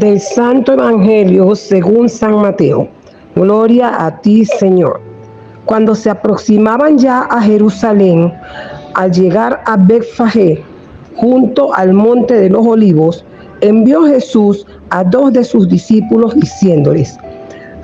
Del Santo Evangelio según San Mateo. Gloria a ti, Señor. Cuando se aproximaban ya a Jerusalén, al llegar a Betfagé, junto al monte de los Olivos, envió Jesús a 2 de sus discípulos diciéndoles: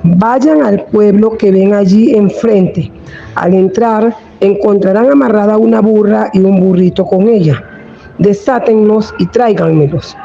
vayan al pueblo que ven allí enfrente. Al entrar, encontrarán amarrada una burra y un burrito con ella. Desátenlos y tráiganmelos.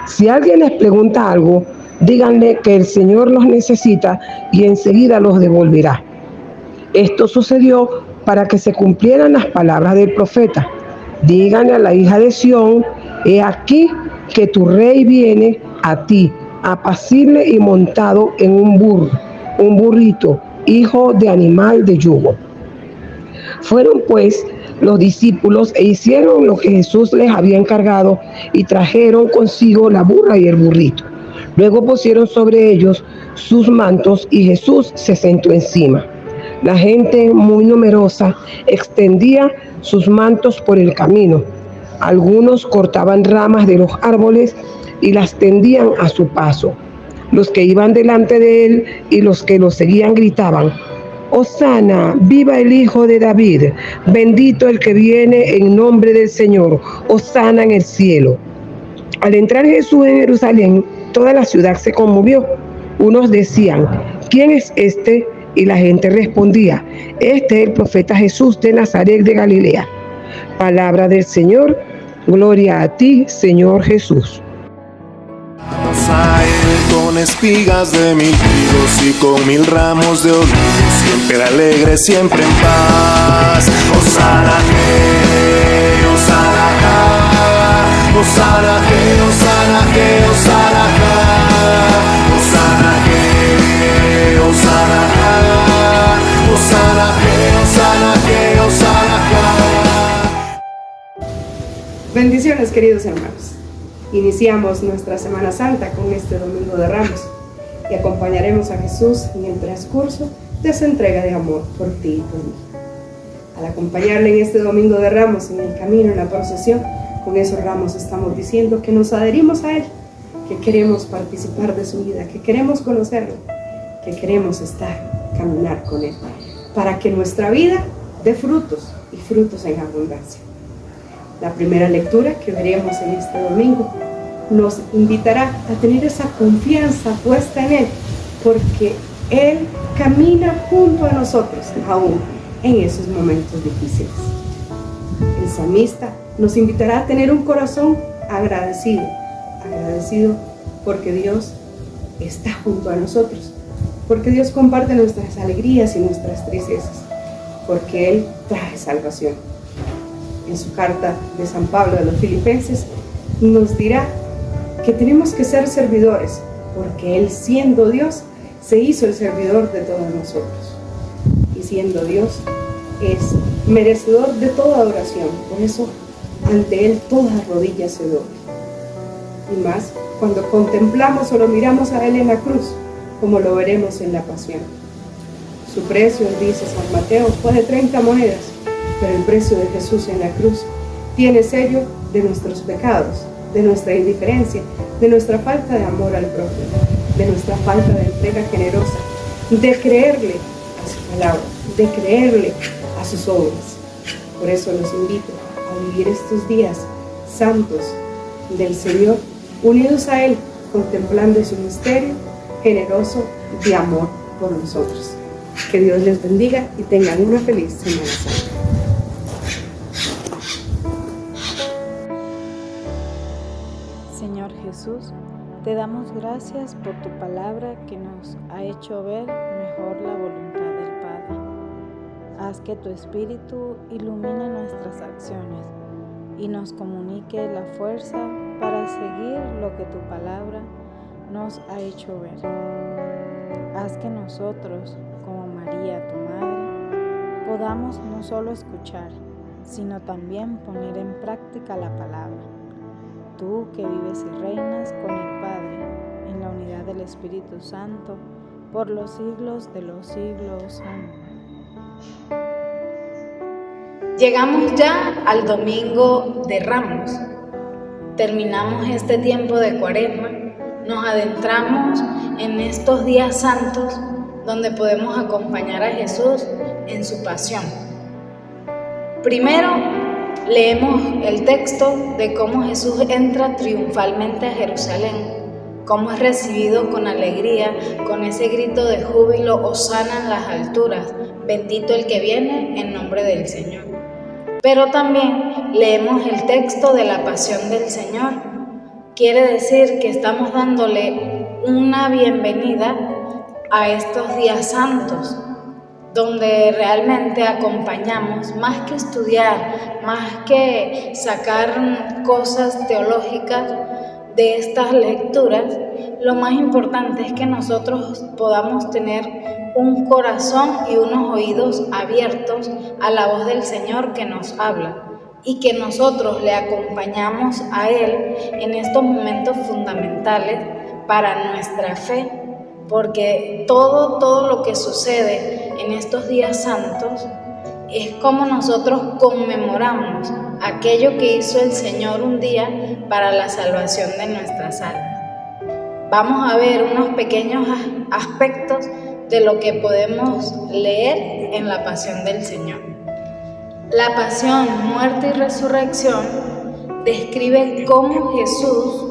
Si alguien les pregunta algo, díganle que el Señor los necesita y enseguida los devolverá. Esto sucedió para que se cumplieran las palabras del profeta. Díganle a la hija de Sión: he aquí que tu rey viene a ti, apacible y montado en un burrito, hijo de animal de yugo. Fueron pues los discípulos e hicieron lo que Jesús les había encargado y trajeron consigo la burra y el burrito. Luego pusieron sobre ellos sus mantos y Jesús se sentó encima. La gente, muy numerosa, extendía sus mantos por el camino. Algunos cortaban ramas de los árboles y las tendían a su paso. Los que iban delante de él y los que lo seguían gritaban: Hosana, viva el Hijo de David, bendito el que viene en nombre del Señor, Hosana en el cielo. Al entrar Jesús en Jerusalén, toda la ciudad se conmovió. Unos decían: ¿quién es este? Y la gente respondía: este es el profeta Jesús de Nazaret de Galilea. Palabra del Señor, gloria a ti, Señor Jesús. Vamos a él con espigas de 1000 higos y con 1000 ramos de olivos, siempre alegre, siempre en paz. Hosana que, Hosana acá, Hosana que, Hosana que, Hosana acá, Hosana que, Hosana acá, Hosana que, Hosana que, Hosana acá. Bendiciones, queridos hermanos. Iniciamos nuestra Semana Santa con este Domingo de Ramos y acompañaremos a Jesús en el transcurso de su entrega de amor por ti y por mí. Al acompañarle en este Domingo de Ramos en el camino, en la procesión, con esos ramos estamos diciendo que nos adherimos a Él, que queremos participar de su vida, que queremos conocerlo, que queremos caminar con Él, para que nuestra vida dé frutos y frutos en abundancia. La primera lectura que veremos en este domingo nos invitará a tener esa confianza puesta en Él, porque Él camina junto a nosotros, aún en esos momentos difíciles. El salmista nos invitará a tener un corazón agradecido porque Dios está junto a nosotros, porque Dios comparte nuestras alegrías y nuestras tristezas, porque Él trae salvación. En su carta de San Pablo a los Filipenses nos dirá que tenemos que ser servidores, porque Él, siendo Dios, se hizo el servidor de todos nosotros. Y siendo Dios, es merecedor de toda adoración. Por eso, ante Él toda rodilla se dobla. Y más cuando contemplamos o lo miramos a Él en la cruz, como lo veremos en la pasión. Su precio, dice San Mateo, fue de 30 monedas. Pero el precio de Jesús en la cruz tiene sello de nuestros pecados, de nuestra indiferencia, de nuestra falta de amor al prójimo, de nuestra falta de entrega generosa, de creerle a su palabra, de creerle a sus obras. Por eso los invito a vivir estos días santos del Señor, unidos a Él, contemplando su misterio generoso de amor por nosotros. Que Dios les bendiga y tengan una feliz Semana Santa. Señor Jesús, te damos gracias por tu palabra que nos ha hecho ver mejor la voluntad del Padre. Haz que tu Espíritu ilumine nuestras acciones y nos comunique la fuerza para seguir lo que tu palabra nos ha hecho ver. Haz que nosotros, como María, tu Madre, podamos no solo escuchar, sino también poner en práctica la palabra. Tú que vives y reinas con el Padre, en la unidad del Espíritu Santo, por los siglos de los siglos. Amén. Llegamos ya al Domingo de Ramos. Terminamos este tiempo de Cuaresma nos adentramos en estos días santos donde podemos acompañar a Jesús en su pasión. Primero, leemos el texto de cómo Jesús entra triunfalmente a Jerusalén, cómo es recibido con alegría, con ese grito de júbilo: Hosana en las alturas, bendito el que viene en nombre del Señor. Pero también leemos el texto de la pasión del Señor. Quiere decir que estamos dándole una bienvenida a estos días santos, donde realmente acompañamos, más que estudiar, más que sacar cosas teológicas de estas lecturas, lo más importante es que nosotros podamos tener un corazón y unos oídos abiertos a la voz del Señor que nos habla, y que nosotros le acompañamos a Él en estos momentos fundamentales para nuestra fe, porque todo lo que sucede en estos días santos es como nosotros conmemoramos aquello que hizo el Señor un día para la salvación de nuestras almas. Vamos a ver unos pequeños aspectos de lo que podemos leer en la pasión del Señor. La pasión, muerte y resurrección describe cómo Jesús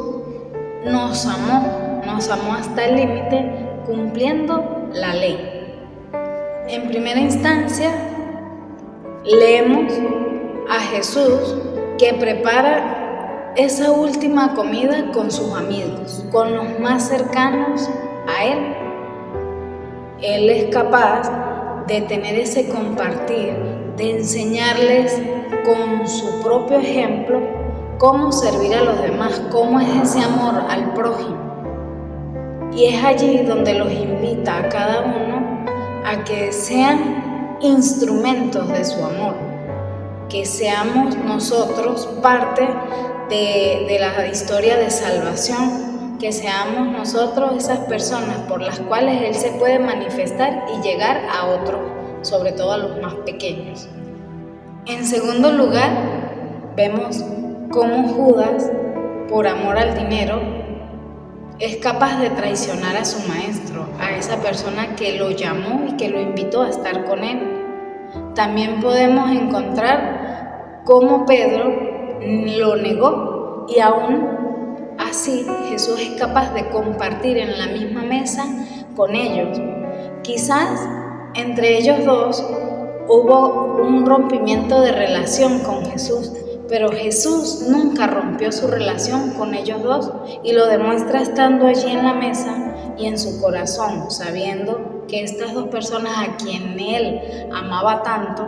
nos amó hasta el límite, cumpliendo la ley. En primera instancia, leemos a Jesús que prepara esa última comida con sus amigos, con los más cercanos a Él. Él es capaz de tener ese compartir, de enseñarles con su propio ejemplo cómo servir a los demás, cómo es ese amor al prójimo. Y es allí donde los invita a cada uno a que sean instrumentos de su amor, que seamos nosotros parte de la historia de salvación, que seamos nosotros esas personas por las cuales Él se puede manifestar y llegar a otros, sobre todo a los más pequeños. En segundo lugar, vemos cómo Judas, por amor al dinero, es capaz de traicionar a su maestro, a esa persona que lo llamó y que lo invitó a estar con él. También podemos encontrar cómo Pedro lo negó y aún así Jesús es capaz de compartir en la misma mesa con ellos. Quizás entre ellos dos hubo un rompimiento de relación con Jesús, pero Jesús nunca rompió su relación con ellos dos y lo demuestra estando allí en la mesa y en su corazón, sabiendo que estas dos personas a quien Él amaba tanto,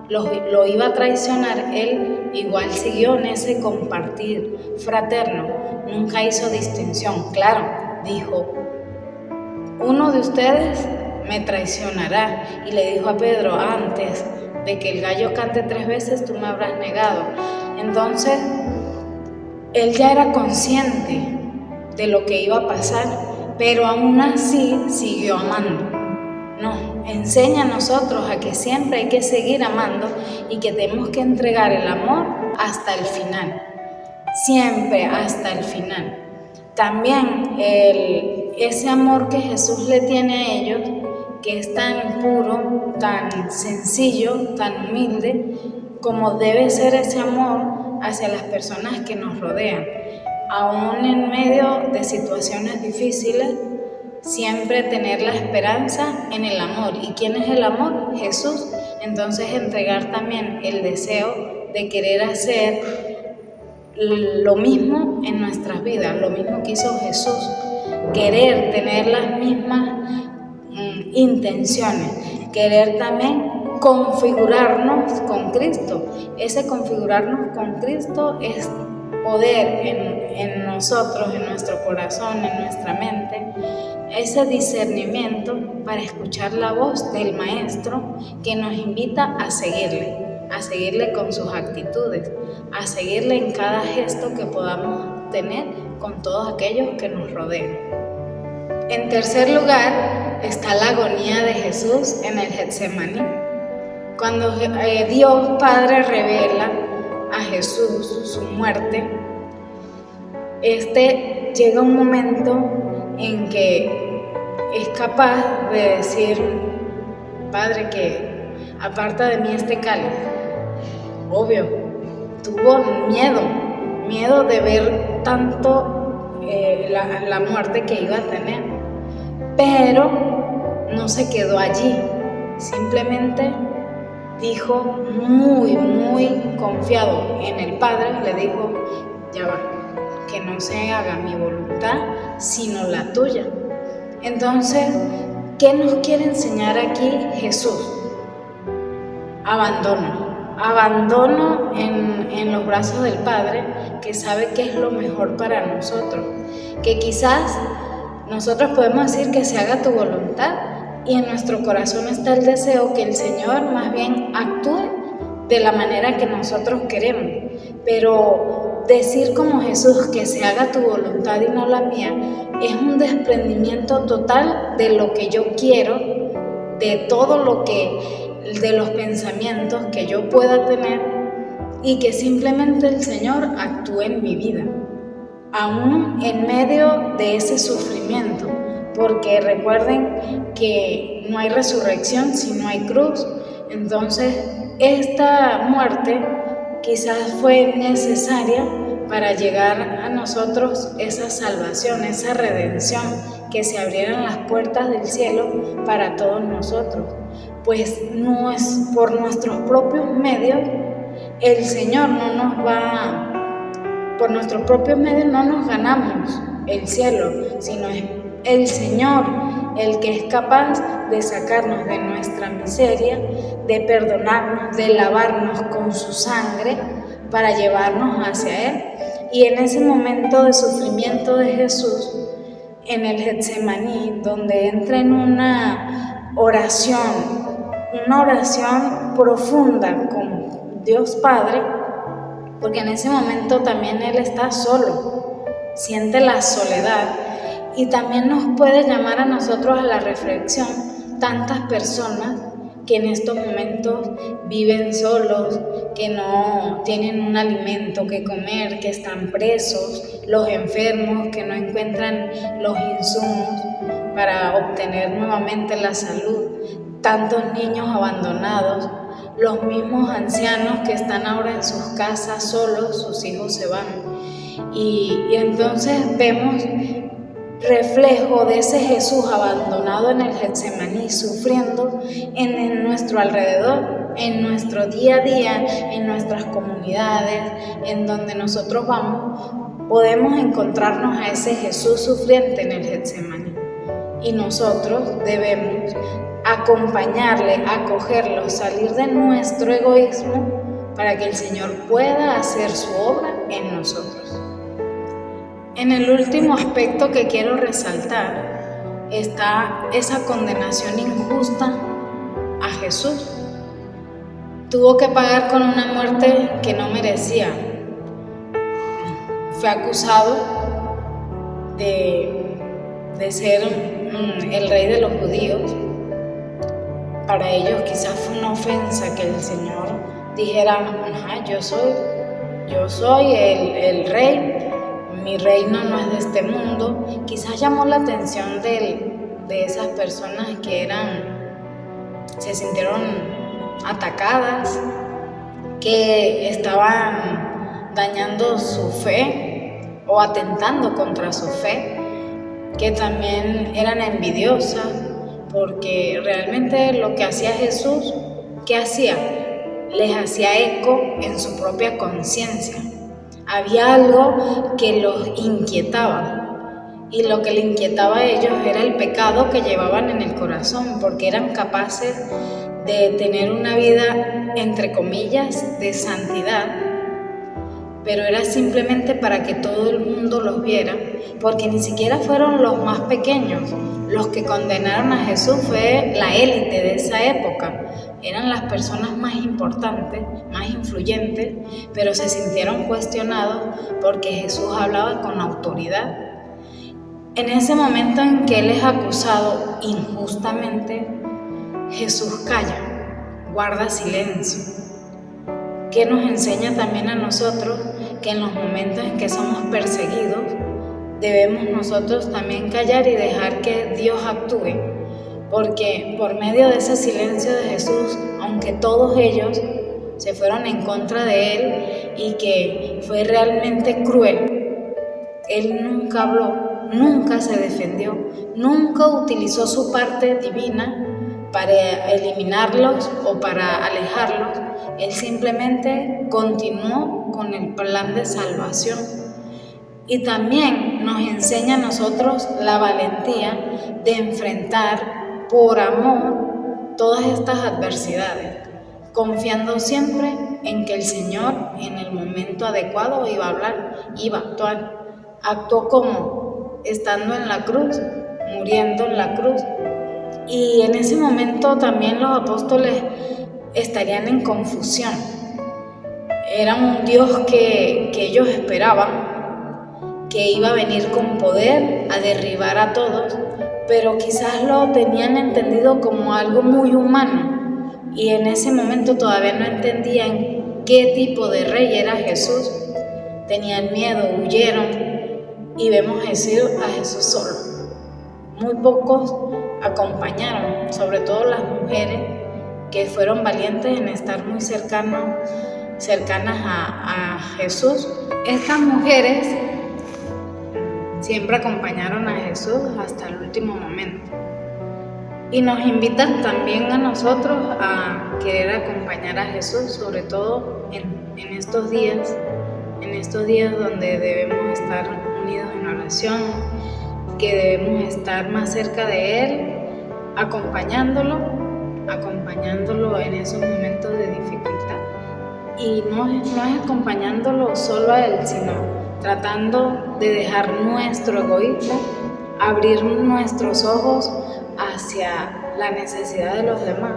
lo iba a traicionar. Él igual siguió en ese compartir fraterno, nunca hizo distinción. Claro, dijo: uno de ustedes me traicionará, y le dijo a Pedro: antes de que el gallo cante 3 veces, tú me habrás negado. Entonces, él ya era consciente de lo que iba a pasar, pero aún así siguió amando. Nos enseña a nosotros a que siempre hay que seguir amando y que tenemos que entregar el amor hasta el final, siempre hasta el final. También ese amor que Jesús le tiene a ellos, que es tan puro, tan sencillo, tan humilde, como debe ser ese amor hacia las personas que nos rodean. Aún en medio de situaciones difíciles, siempre tener la esperanza en el amor. ¿Y quién es el amor? Jesús. Entonces entregar también el deseo de querer hacer lo mismo en nuestras vidas, lo mismo que hizo Jesús, querer tener las mismas intenciones, querer también configurarnos con Cristo. Ese configurarnos con Cristo es poder en nosotros, en nuestro corazón, en nuestra mente, ese discernimiento para escuchar la voz del Maestro que nos invita a seguirle con sus actitudes, a seguirle en cada gesto que podamos tener con todos aquellos que nos rodean. En tercer lugar está la agonía de Jesús en el Getsemaní. Cuando Dios Padre revela a Jesús su muerte, llega un momento en que es capaz de decir: Padre, que aparta de mí este cáliz. Obvio, tuvo miedo de ver tanto la muerte que iba a tener, pero no se quedó allí, simplemente dijo, muy confiado en el Padre, le dijo: ya va, que no se haga mi voluntad sino la tuya. Entonces, ¿qué nos quiere enseñar aquí Jesús? Abandono en los brazos del Padre, que sabe que es lo mejor para nosotros, que quizás nosotros podemos decir que se haga tu voluntad, y en nuestro corazón está el deseo que el Señor más bien actúe de la manera que nosotros queremos, pero decir como Jesús que se haga tu voluntad y no la mía es un desprendimiento total de lo que yo quiero, de todo de los pensamientos que yo pueda tener, y que simplemente el Señor actúe en mi vida, aún en medio de ese sufrimiento, porque recuerden que no hay resurrección si no hay cruz. Entonces esta muerte quizás fue necesaria para llegar a nosotros esa salvación, esa redención, que se abrieran las puertas del cielo para todos nosotros, pues no es por nuestros propios medios. El Señor por nuestros propios medios no nos ganamos el cielo, sino es el Señor el que es capaz de sacarnos de nuestra miseria, de perdonarnos, de lavarnos con su sangre para llevarnos hacia Él. Y en ese momento de sufrimiento de Jesús, en el Getsemaní, donde entra en una oración profunda con Dios Padre, porque en ese momento también Él está solo, siente la soledad, y también nos puede llamar a nosotros a la reflexión tantas personas que en estos momentos viven solos, que no tienen un alimento que comer, que están presos, los enfermos que no encuentran los insumos para obtener nuevamente la salud, tantos niños abandonados, los mismos ancianos que están ahora en sus casas solos, sus hijos se van. Y entonces vemos reflejo de ese Jesús abandonado en el Getsemaní, sufriendo en nuestro alrededor, en nuestro día a día, en nuestras comunidades, en donde nosotros vamos, podemos encontrarnos a ese Jesús sufriente en el Getsemaní. Y nosotros debemos acompañarle, acogerlo, salir de nuestro egoísmo para que el Señor pueda hacer su obra en nosotros. En el último aspecto que quiero resaltar está esa condenación injusta a Jesús. Tuvo que pagar con una muerte que no merecía. Fue acusado de ser el rey de los judíos. Para ellos quizás fue una ofensa que el Señor dijera: yo soy el rey. Mi reino no es de este mundo. Quizás llamó la atención de esas personas que se sintieron atacadas, que estaban dañando su fe o atentando contra su fe, que también eran envidiosas, porque realmente lo que hacía Jesús, ¿qué hacía? Les hacía eco en su propia conciencia. Había algo que los inquietaba, y lo que le inquietaba a ellos era el pecado que llevaban en el corazón, porque eran capaces de tener una vida, entre comillas, de santidad, pero era simplemente para que todo el mundo los viera, porque ni siquiera fueron los más pequeños. Los que condenaron a Jesús fue la élite de esa época. Eran las personas más importantes, más influyentes, pero se sintieron cuestionados porque Jesús hablaba con autoridad. En ese momento en que Él es acusado injustamente, Jesús calla, guarda silencio. Que nos enseña también a nosotros que en los momentos en que somos perseguidos, debemos nosotros también callar y dejar que Dios actúe, porque por medio de ese silencio de Jesús, aunque todos ellos se fueron en contra de Él y que fue realmente cruel, Él nunca habló, nunca se defendió, nunca utilizó su parte divina para eliminarlos o para alejarlos. Él simplemente continuó con el plan de salvación. Y también nos enseña a nosotros la valentía de enfrentar por amor todas estas adversidades, confiando siempre en que el Señor en el momento adecuado iba a hablar, iba a actuar. Actuó como estando en la cruz, muriendo en la cruz. Y en ese momento también los apóstoles estarían en confusión. Era un Dios que ellos esperaban, que iba a venir con poder a derribar a todos, pero quizás lo tenían entendido como algo muy humano, y en ese momento todavía no entendían qué tipo de rey era Jesús. Tenían miedo, huyeron, y vemos a Jesús solo. Muy pocos acompañaron, sobre todo las mujeres, que fueron valientes en estar muy cercanas a Jesús. Estas mujeres siempre acompañaron a Jesús hasta el último momento. Y nos invitan también a nosotros a querer acompañar a Jesús, sobre todo en estos días donde debemos estar unidos en oración, que debemos estar más cerca de Él, acompañándolo en esos momentos de dificultad. Y no es acompañándolo solo a Él, sino tratando de dejar nuestro egoísmo, abrir nuestros ojos hacia la necesidad de los demás,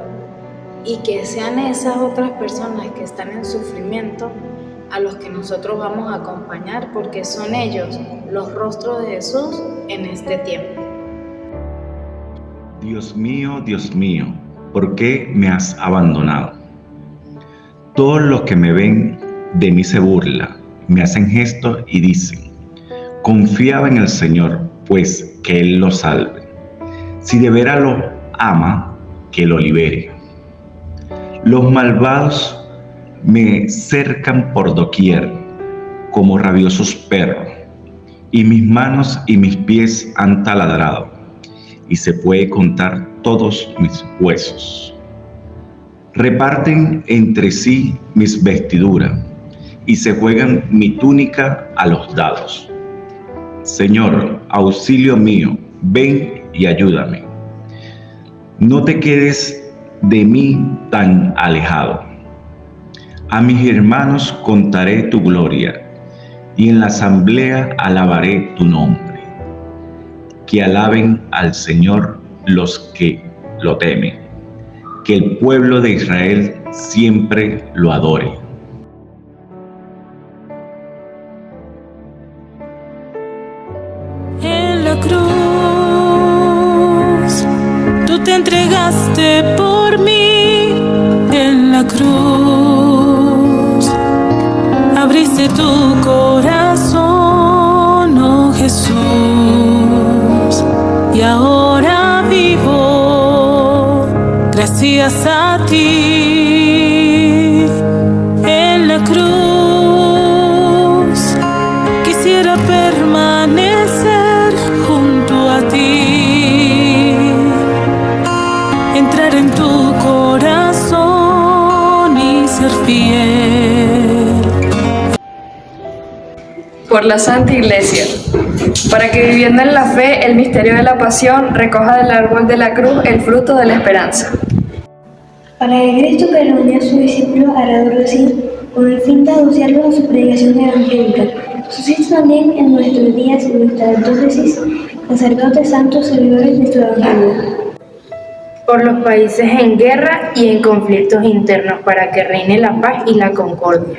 y que sean esas otras personas que están en sufrimiento a los que nosotros vamos a acompañar, porque son ellos los rostros de Jesús en este tiempo. Dios mío, ¿por qué me has abandonado? Todos los que me ven de mí se burlan, me hacen gestos y dicen: confiaba en el Señor, pues que Él lo salve. Si de veras lo ama, que lo libere. Los malvados me cercan por doquier, como rabiosos perros, y mis manos y mis pies han taladrado, y se puede contar todos mis huesos. Reparten entre sí mis vestiduras, y se juegan mi túnica a los dados. Señor, auxilio mío, ven y ayúdame. No te quedes de mí tan alejado. A mis hermanos contaré tu gloria, y en la asamblea alabaré tu nombre. Que alaben al Señor los que lo temen, que el pueblo de Israel siempre lo adore. En la cruz, tú te entregaste por mí. En la cruz, abriste tu corazón, oh Jesús, y ahora vivo gracias a ti. En la cruz, quisiera permanecer junto a ti, entrar en tu corazón y ser fiel. Por la Santa Iglesia, para que viviendo en la fe el misterio de la pasión recoja del árbol de la cruz el fruto de la esperanza. Para que Cristo, que reunía a sus discípulos alrededor de sí, con el fin de anunciarlos a su predicación evangélica, suscita también en nuestros días y nuestras diócesis sacerdotes santos servidores de su evangelio. Por los países en guerra y en conflictos internos, para que reine la paz y la concordia.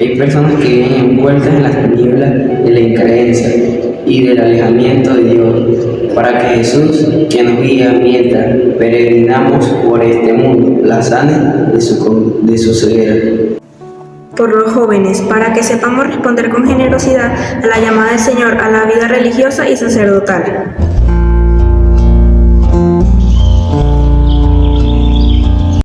Hay personas que viven envueltas en las tinieblas de la increencia y del alejamiento de Dios, para que Jesús, que nos guía mientras peregrinamos por este mundo, la sane de su ceguera. por los jóvenes, para que sepamos responder con generosidad a la llamada del Señor a la vida religiosa y sacerdotal.